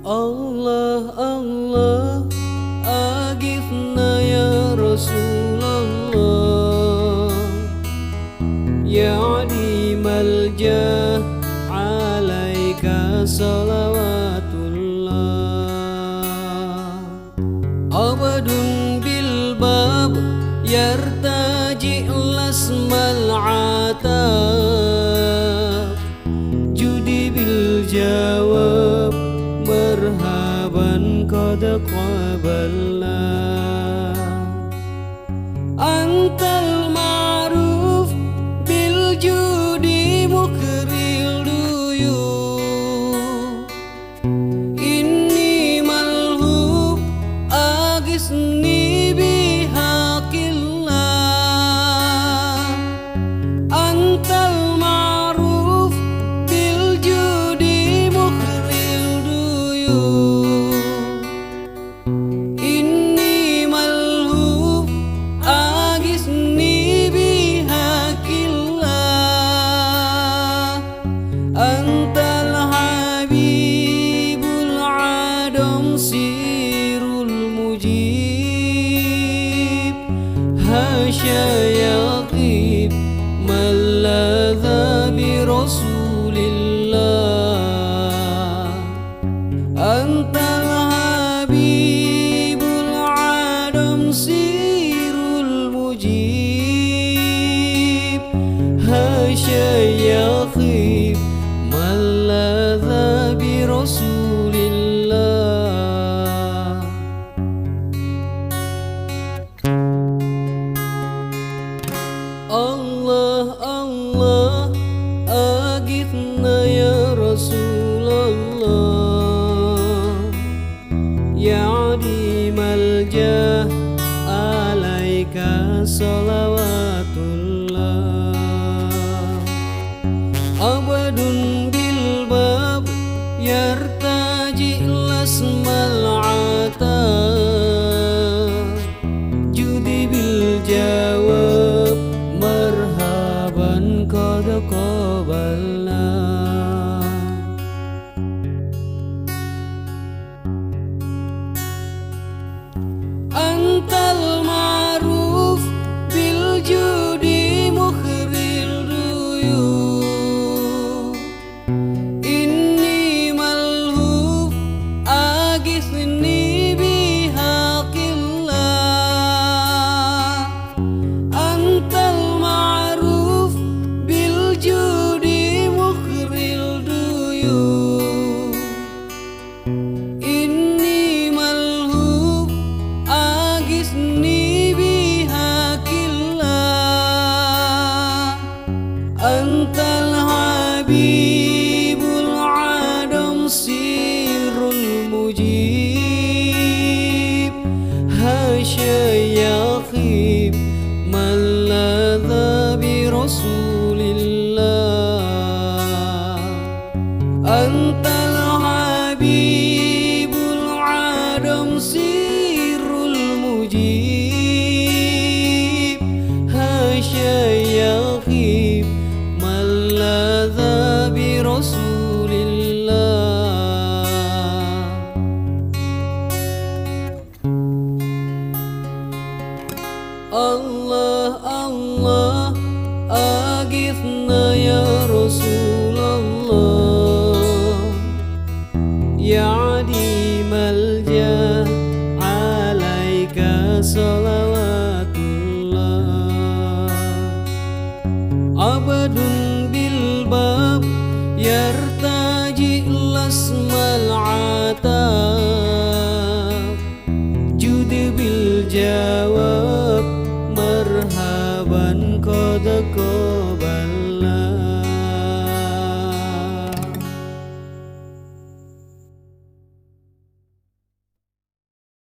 Allah Allah aghithna ya Rasulullah, ya adimal jah alaika salawatullah. Abadun bil bab yartaji lasmal atab, judi bil jawab marhaban qad qabalna. Antal ma'ruf bil judi mukril duyuf, inni malhub agisni bihaqillah. Antal ma'ruf bil judi mukril duyuf, inni malhub agisni bihaqillah. Antal habibul adam sirul mujib, hasya yaqib malladha bi rasulillah. Antal habibul adam sirul mujib, hasya yaqib malladha bi rasulillah. Allah Allah aghithna ya Rasulullah, ya adimal jah alaika salawatullah. Abadun bil bab yartaji lasmal atab, judi bil jawab marhaban qad qabalna. Antal ma'ruf bil judi mukhril duyuf, inni malhuf aghithni bihaqillah. Antal ma'ruf bil judi mukhril duyuf, inni malhuf aghithni bihaqillah. Antal habibul adam sirul mujib, hasya yaqib malladha bi rasulillah. Antal habibul adam sirul mujib, hasya yaqib malladha bi rasulillah. Allah Allah aghithna ya Rasulullah, ya adimal jah alaika salawatullah. Abadun bil bab yartaji lasmal atab,